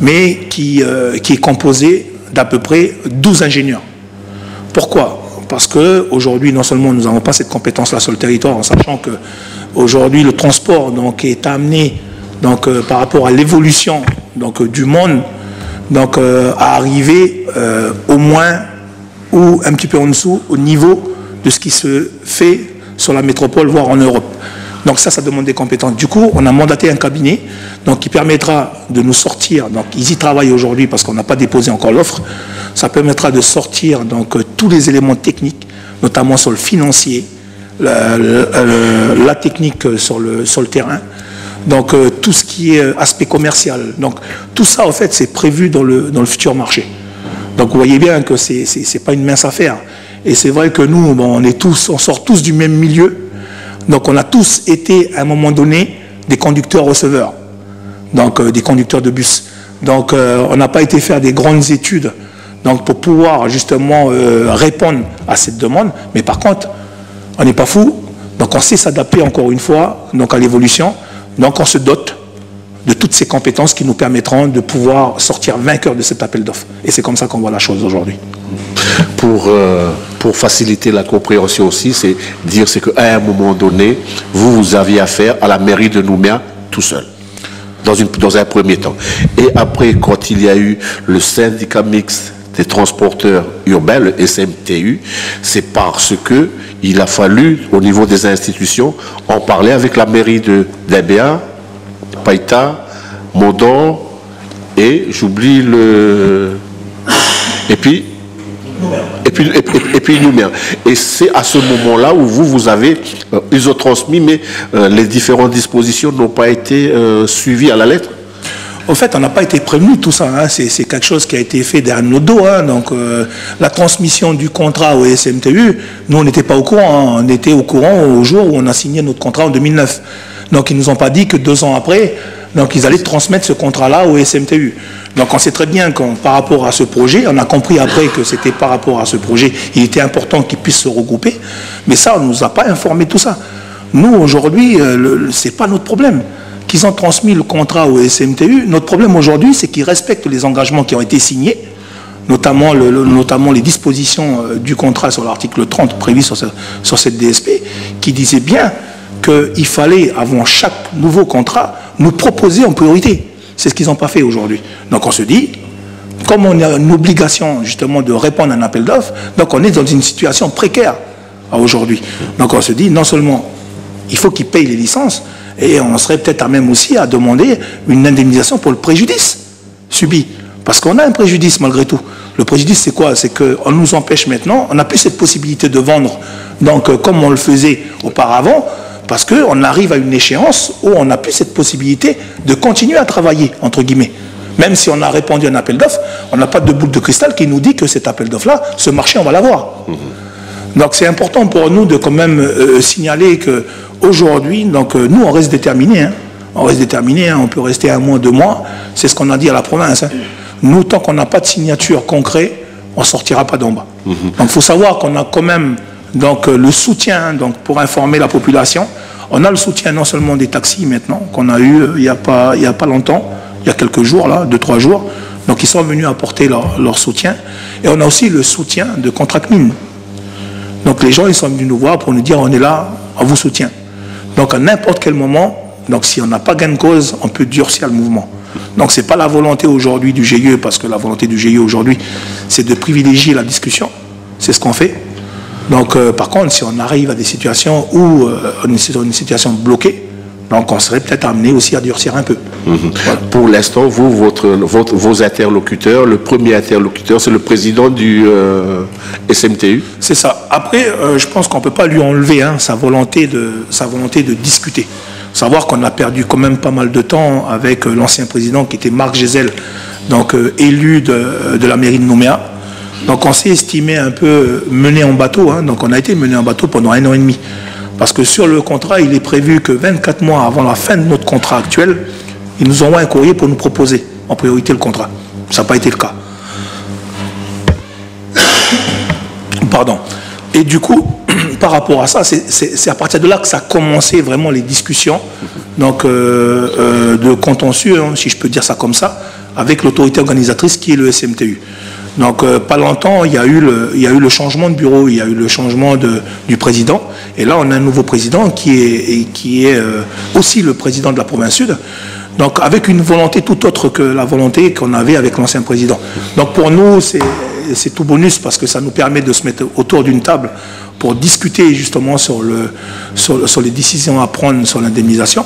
mais qui est composé d'à peu près 12 ingénieurs. Pourquoi? Parce qu'aujourd'hui, non seulement nous n'avons pas cette compétence-là sur le territoire, en sachant qu'aujourd'hui, le transport donc, est amené donc, par rapport à l'évolution du monde donc, à arriver au moins ou un petit peu en dessous au niveau de ce qui se fait sur la métropole, voire en Europe. Donc ça demande des compétences. Du coup, on a mandaté un cabinet donc, qui permettra de nous sortir, donc ils y travaillent aujourd'hui parce qu'on n'a pas déposé encore l'offre, ça permettra de sortir donc, tous les éléments techniques, notamment sur le financier, la technique sur le terrain, donc tout ce qui est aspect commercial. Donc tout ça, en fait, c'est prévu dans le futur marché. Donc vous voyez bien que ce n'est pas une mince affaire. Et c'est vrai que nous, bon, on sort tous du même milieu. Donc on a tous été, à un moment donné, des conducteurs-receveurs, donc des conducteurs de bus. Donc on n'a pas été faire des grandes études donc, pour pouvoir justement répondre à cette demande. Mais par contre, on n'est pas fou. Donc on sait s'adapter encore une fois donc, à l'évolution. Donc on se dote de toutes ces compétences qui nous permettront de pouvoir sortir vainqueur de cet appel d'offres. Et c'est comme ça qu'on voit la chose aujourd'hui. Pour faciliter la compréhension aussi, c'est dire qu'à un moment donné, vous aviez affaire à la mairie de Nouméa tout seul, dans un premier temps. Et après, quand il y a eu le syndicat mixte des transporteurs urbains, le SMTU, c'est parce qu'il a fallu, au niveau des institutions, en parler avec la mairie de d'Abéa, Païta, Modon, et j'oublie le... Et puis Nouméa. Et c'est à ce moment-là où vous avez, ils ont transmis, mais les différentes dispositions n'ont pas été suivies à la lettre. Au fait, on n'a pas été prévenu de tout ça. Hein. C'est quelque chose qui a été fait derrière nos dos. Hein. Donc, la transmission du contrat au SMTU, nous, on n'était pas au courant. Hein. On était au courant au jour où on a signé notre contrat en 2009. Donc, ils ne nous ont pas dit que 2 ans après, donc, ils allaient transmettre ce contrat-là au SMTU. Donc, on sait très bien que par rapport à ce projet, on a compris après que c'était par rapport à ce projet, il était important qu'ils puissent se regrouper. Mais ça, on ne nous a pas informé de tout ça. Nous, aujourd'hui, ce n'est pas notre problème. Qu'ils ont transmis le contrat au SMTU. Notre problème aujourd'hui, c'est qu'ils respectent les engagements qui ont été signés, notamment les dispositions du contrat sur l'article 30 prévu sur cette DSP, qui disait bien qu'il fallait, avant chaque nouveau contrat, nous proposer en priorité. C'est ce qu'ils n'ont pas fait aujourd'hui. Donc on se dit, comme on a une obligation justement de répondre à un appel d'offres, donc on est dans une situation précaire aujourd'hui. Donc on se dit, non seulement il faut qu'ils payent les licences, et on serait peut-être à même aussi à demander une indemnisation pour le préjudice subi. Parce qu'on a un préjudice malgré tout. Le préjudice, c'est quoi? C'est qu'on nous empêche maintenant, on n'a plus cette possibilité de vendre donc, comme on le faisait auparavant, parce qu'on arrive à une échéance où on n'a plus cette possibilité de continuer à travailler, entre guillemets. Même si on a répondu à un appel d'offres, on n'a pas de boule de cristal qui nous dit que cet appel d'offres-là, ce marché, on va l'avoir. Donc c'est important pour nous de quand même signaler qu'aujourd'hui, nous on reste déterminés. Hein. On reste déterminés, hein. On peut rester 1 mois, 2 mois. C'est ce qu'on a dit à la province. Hein. Nous, tant qu'on n'a pas de signature concrète, on ne sortira pas d'en bas. Donc il faut savoir qu'on a quand même donc, le soutien donc, pour informer la population. On a le soutien non seulement des taxis maintenant, qu'on a eu il n'y a pas longtemps, il y a quelques jours, là, 2-3 jours. Donc ils sont venus apporter leur soutien. Et on a aussi le soutien de Contract Mine. Donc les gens, ils sont venus nous voir pour nous dire, on est là, on vous soutient. Donc à n'importe quel moment, donc si on n'a pas gain de cause, on peut durcir le mouvement. Donc ce n'est pas la volonté aujourd'hui du GIE, parce que la volonté du GIE aujourd'hui, c'est de privilégier la discussion. C'est ce qu'on fait. Donc par contre, si on arrive à des situations où on est sur une situation bloquée, donc on serait peut-être amené aussi à durcir un peu. Voilà. Pour l'instant, vos interlocuteurs, le premier interlocuteur, c'est le président du SMTU. C'est ça. Après, je pense qu'on ne peut pas lui enlever hein, sa volonté de discuter. Savoir qu'on a perdu quand même pas mal de temps avec l'ancien président qui était Marc Gézel, donc élu de la mairie de Nouméa. Donc on s'est estimé un peu mené en bateau. Hein, donc on a été mené en bateau pendant 1 an et demi. Parce que sur le contrat, il est prévu que 24 mois avant la fin de notre contrat actuel, ils nous envoient un courrier pour nous proposer en priorité le contrat. Ça n'a pas été le cas. Pardon. Et du coup, par rapport à ça, c'est à partir de là que ça a commencé vraiment les discussions donc, de contentieux, hein, si je peux dire ça comme ça, avec l'autorité organisatrice qui est le SMTU. Donc, pas longtemps, il y a eu le changement de bureau, il y a eu le changement du président. Et là, on a un nouveau président qui est aussi le président de la province sud. Donc, avec une volonté tout autre que la volonté qu'on avait avec l'ancien président. Donc, pour nous, c'est tout bonus parce que ça nous permet de se mettre autour d'une table pour discuter justement sur les décisions à prendre sur l'indemnisation.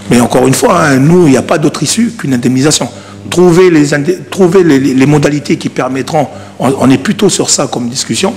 Mais encore une fois, hein, nous, il n'y a pas d'autre issue qu'une indemnisation. Trouver les modalités qui permettront, on est plutôt sur ça comme discussion,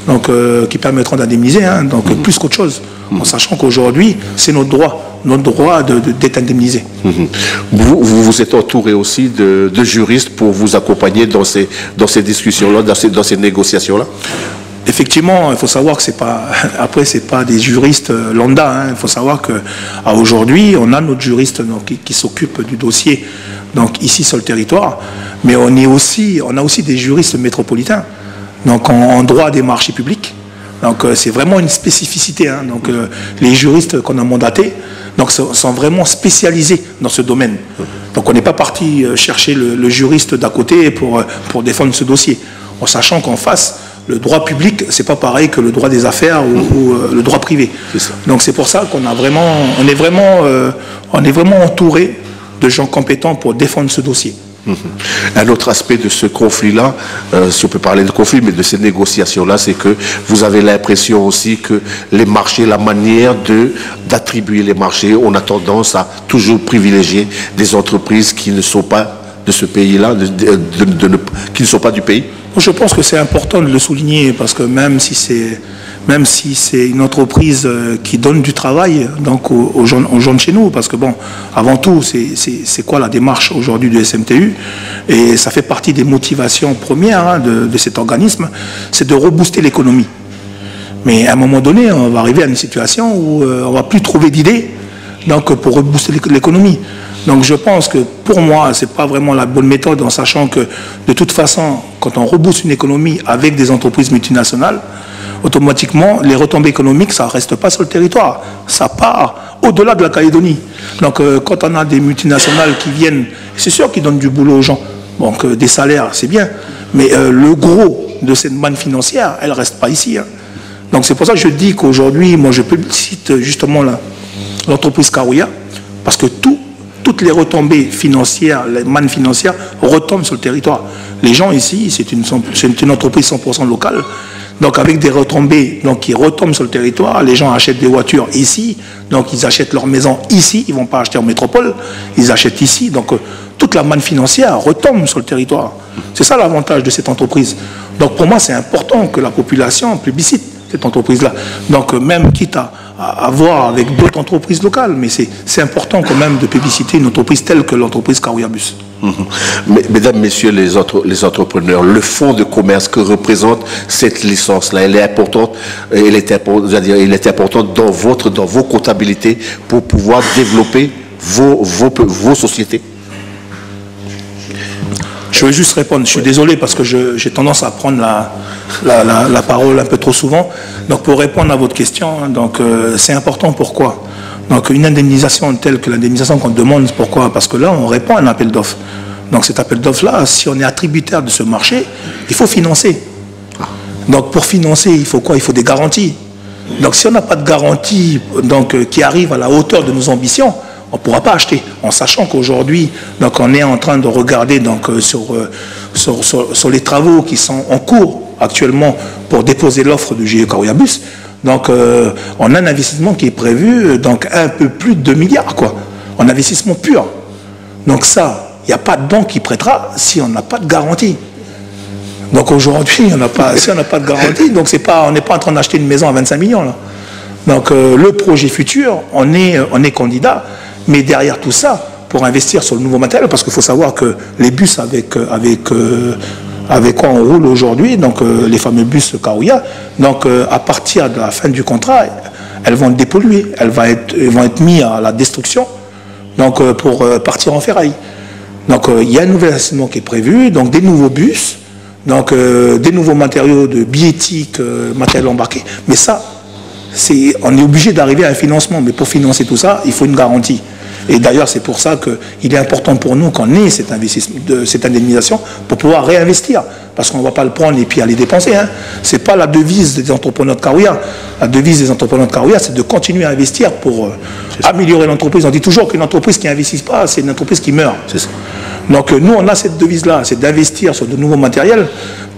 donc qui permettront d'indemniser, hein, donc plus qu'autre chose, en sachant qu'aujourd'hui, c'est notre droit d'être indemnisé. Vous êtes entouré aussi de juristes pour vous accompagner dans ces discussions-là, dans ces négociations-là? Effectivement, il faut savoir que c'est pas des juristes lambda. Hein. Il faut savoir qu'aujourd'hui, on a notre juriste donc, qui s'occupe du dossier donc, ici sur le territoire, mais on a aussi des juristes métropolitains donc, en droit des marchés publics. Donc c'est vraiment une spécificité. Hein. Donc les juristes qu'on a mandatés donc, sont vraiment spécialisés dans ce domaine. Donc on n'est pas parti chercher le juriste d'à côté pour défendre ce dossier, en sachant qu'en face, le droit public, c'est pas pareil que le droit des affaires ou le droit privé. Donc c'est pour ça qu'on est vraiment entouré de gens compétents pour défendre ce dossier. Un autre aspect de ce conflit-là, si on peut parler de conflit, mais de ces négociations-là, c'est que vous avez l'impression aussi que les marchés, la manière d'attribuer les marchés, on a tendance à toujours privilégier des entreprises qui ne sont pas de ce pays-là, qui ne sont pas du pays. Je pense que c'est important de le souligner parce que même si c'est une entreprise qui donne du travail donc aux gens de chez nous, parce que bon, avant tout, c'est quoi la démarche aujourd'hui du SMTU, et ça fait partie des motivations premières hein, de cet organisme, c'est de rebooster l'économie. Mais à un moment donné, on va arriver à une situation où on ne va plus trouver d'idées donc pour rebooster l'économie. Donc je pense que pour moi, ce n'est pas vraiment la bonne méthode en sachant que de toute façon, quand on rebooste une économie avec des entreprises multinationales, automatiquement, les retombées économiques, ça ne reste pas sur le territoire. Ça part au-delà de la Calédonie. Donc quand on a des multinationales qui viennent, c'est sûr qu'ils donnent du boulot aux gens. Donc des salaires, c'est bien. Mais le gros de cette manne financière, elle ne reste pas ici. Hein. Donc c'est pour ça que je dis qu'aujourd'hui, moi je cite justement l'entreprise Karouya, parce que toutes les retombées financières, les mannes financières retombent sur le territoire. Les gens ici, c'est une entreprise 100% locale, donc avec des retombées donc, qui retombent sur le territoire. Les gens achètent des voitures ici, donc ils achètent leur maison ici, ils ne vont pas acheter en métropole, ils achètent ici. Donc toute la manne financière retombe sur le territoire. C'est ça l'avantage de cette entreprise. Donc pour moi, c'est important que la population plébiscite cette entreprise-là. Donc même quitte à voir avec d'autres entreprises locales, mais c'est important quand même de publiciter une entreprise telle que l'entreprise Karouya Bus. Mesdames, Messieurs les entrepreneurs, le fonds de commerce que représente cette licence-là, elle est importante, elle est importante dans vos comptabilités pour pouvoir développer vos sociétés. Je veux juste répondre, je suis désolé parce que j'ai tendance à prendre la parole un peu trop souvent. Donc pour répondre à votre question, donc c'est important pourquoi. Donc une indemnisation telle que l'indemnisation qu'on demande, pourquoi? Parce que là on répond à un appel d'offres. Donc cet appel d'offres-là, si on est attributaire de ce marché, il faut financer. Donc pour financer, il faut quoi? Il faut des garanties. Donc si on n'a pas de garantie donc, qui arrive à la hauteur de nos ambitions, on ne pourra pas acheter, en sachant qu'aujourd'hui, on est en train de regarder donc, sur les travaux qui sont en cours actuellement pour déposer l'offre du GE Karouya Bus. Donc, on a un investissement qui est prévu, donc un peu plus de 2 milliards, quoi, en investissement pur. Donc ça, il n'y a pas de banque qui prêtera si on n'a pas de garantie. Donc aujourd'hui, si on n'a pas de garantie, donc on n'est pas en train d'acheter une maison à 25 millions. Là. Donc le projet futur, on est candidat. Mais derrière tout ça, pour investir sur le nouveau matériel, parce qu'il faut savoir que les bus avec quoi on roule aujourd'hui, donc les fameux bus Karouya, donc à partir de la fin du contrat, elles vont dépolluer, elles vont être mises à la destruction, donc pour partir en ferraille. Donc il y a un nouvel investissement qui est prévu, donc des nouveaux bus, donc des nouveaux matériaux de billettique, matériel embarqué, mais ça, on est obligé d'arriver à un financement, mais pour financer tout ça, il faut une garantie. Et d'ailleurs, c'est pour ça qu'il est important pour nous qu'on ait cette indemnisation pour pouvoir réinvestir. Parce qu'on ne va pas le prendre et puis aller dépenser. Hein. Ce n'est pas la devise des entrepreneurs de Karouya. La devise des entrepreneurs de Karouya, c'est de continuer à investir pour améliorer l'entreprise. On dit toujours qu'une entreprise qui n'investit pas, c'est une entreprise qui meurt. Donc nous, on a cette devise-là, c'est d'investir sur de nouveaux matériels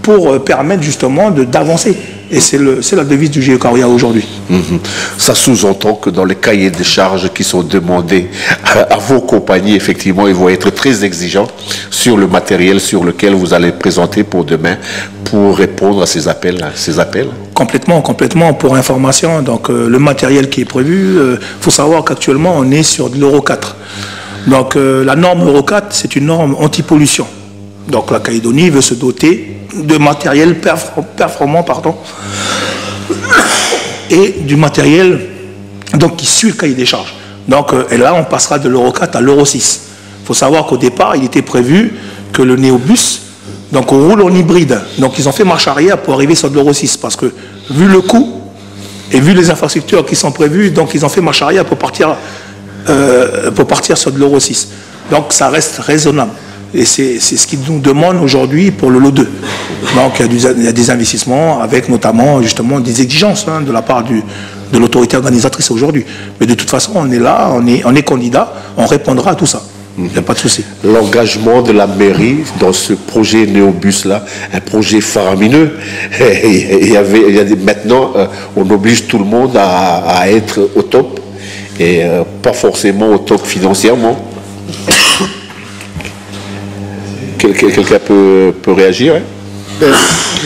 pour permettre justement d'avancer. Et c'est la devise du GIE Karouya aujourd'hui. Ça sous-entend que dans les cahiers de charges qui sont demandés à vos compagnies, effectivement, ils vont être très exigeants sur le matériel sur lequel vous allez présenter pour demain pour répondre à ces appels. Complètement. Pour information, donc le matériel qui est prévu, il faut savoir qu'actuellement, on est sur de l'Euro 4. Donc la norme Euro 4, c'est une norme anti-pollution. Donc la Calédonie veut se doter de matériel performant et du matériel donc, qui suit le cahier des charges. Donc, et là, on passera de l'Euro 4 à l'Euro 6. Il faut savoir qu'au départ, il était prévu que le néobus, donc on roule en hybride. Donc ils ont fait marche arrière pour arriver sur de l'Euro 6 parce que vu le coût et vu les infrastructures qui sont prévues, donc ils ont fait marche arrière pour partir sur de l'Euro 6. Donc ça reste raisonnable. Et c'est ce qu'ils nous demandent aujourd'hui pour le lot 2. Donc il y a des investissements avec notamment justement des exigences de la part de l'autorité organisatrice aujourd'hui. Mais de toute façon, on est là, on est candidat, on répondra à tout ça. Il n'y a pas de souci. L'engagement de la mairie dans ce projet Néobus-là, un projet faramineux. Maintenant, on oblige tout le monde à être au top et pas forcément au top financièrement. Quelqu'un peut réagir, hein?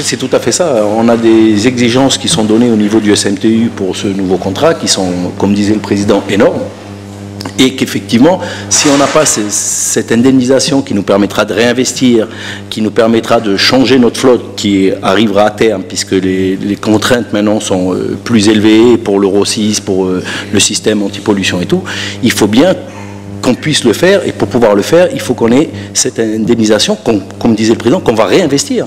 C'est tout à fait ça. On a des exigences qui sont données au niveau du SMTU pour ce nouveau contrat qui sont, comme disait le président, énormes. Et qu'effectivement, si on n'a pas cette indemnisation qui nous permettra de réinvestir, qui nous permettra de changer notre flotte, qui arrivera à terme, puisque les contraintes maintenant sont plus élevées pour l'Euro 6, pour le système anti-pollution et tout, il faut bien qu'on puisse le faire, et pour pouvoir le faire, il faut qu'on ait cette indemnisation, comme disait le président, qu'on va réinvestir.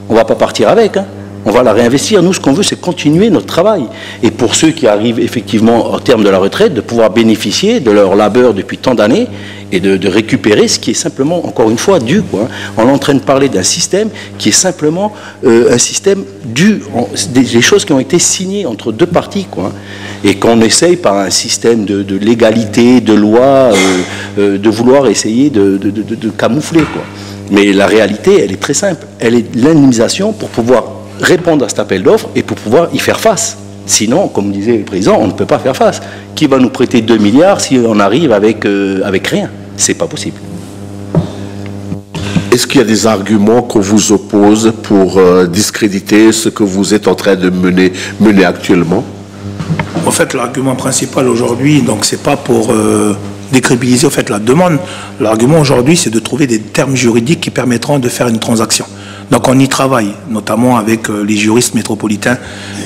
On ne va pas partir avec, hein. On va la réinvestir. Nous, ce qu'on veut, c'est continuer notre travail. Et pour ceux qui arrivent effectivement au terme de la retraite, de pouvoir bénéficier de leur labeur depuis tant d'années et de récupérer ce qui est simplement, encore une fois, dû, quoi. On est en train de parler d'un système qui est simplement un système dû, des choses qui ont été signées entre deux parties, quoi. Et qu'on essaye par un système de légalité, de loi, de vouloir essayer de camoufler, quoi. Mais la réalité, elle est très simple. Elle est l'indemnisation pour pouvoir répondre à cet appel d'offres et pour pouvoir y faire face. Sinon, comme disait le président, on ne peut pas faire face. Qui va nous prêter 2 milliards si on arrive avec rien? C'est pas possible. Est-ce qu'il y a des arguments qu'on vous oppose pour discréditer ce que vous êtes en train de mener actuellement? En fait, l'argument principal aujourd'hui, donc c'est pas pour décrédibiliser en fait la demande. L'argument aujourd'hui, c'est de trouver des termes juridiques qui permettront de faire une transaction. Donc on y travaille, notamment avec les juristes métropolitains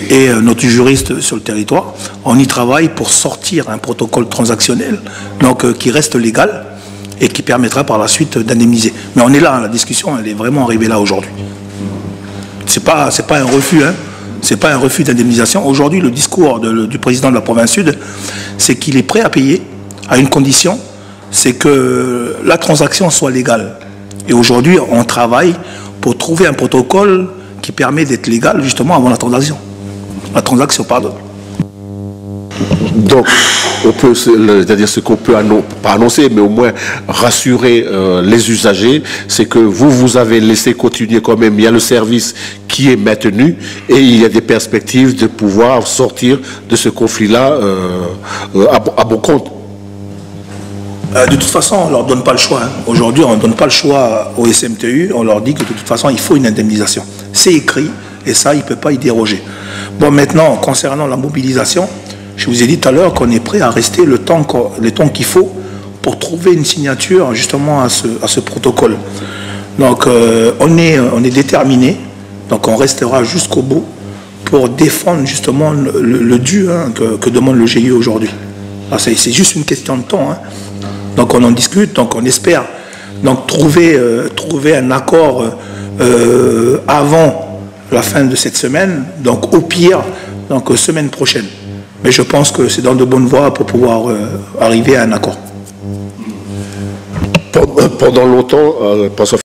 et notre juriste sur le territoire. On y travaille pour sortir un protocole transactionnel donc, qui reste légal et qui permettra par la suite d'indemniser. Mais on est là, hein, la discussion, elle est vraiment arrivée là aujourd'hui. C'est pas un refus, hein. C'est pas un refus d'indemnisation. Aujourd'hui, le discours du président de la province sud, c'est qu'il est prêt à payer à une condition, c'est que la transaction soit légale. Et aujourd'hui, on travaille pour trouver un protocole qui permet d'être légal justement avant la transaction. La transaction, pardon. Donc, on peut, c'est-à-dire ce qu'on peut pas annoncer, mais au moins rassurer les usagers, c'est que vous avez laissé continuer quand même. Il y a le service qui est maintenu et il y a des perspectives de pouvoir sortir de ce conflit-là à bon compte. De toute façon, on ne leur donne pas le choix. Hein. Aujourd'hui, on ne donne pas le choix au SMTU. On leur dit que de toute façon, il faut une indemnisation. C'est écrit et ça, il ne peut pas y déroger. Bon, maintenant, concernant la mobilisation, je vous ai dit tout à l'heure qu'on est prêt à rester le temps qu'il faut pour trouver une signature justement à ce protocole. Donc, on est déterminé. Donc, on restera jusqu'au bout pour défendre justement le dû hein, que demande le GIE aujourd'hui. C'est juste une question de temps. Hein. Donc on en discute, donc on espère donc, trouver un accord avant la fin de cette semaine, donc au pire, donc semaine prochaine. Mais je pense que c'est dans de bonnes voies pour pouvoir arriver à un accord. Pendant longtemps,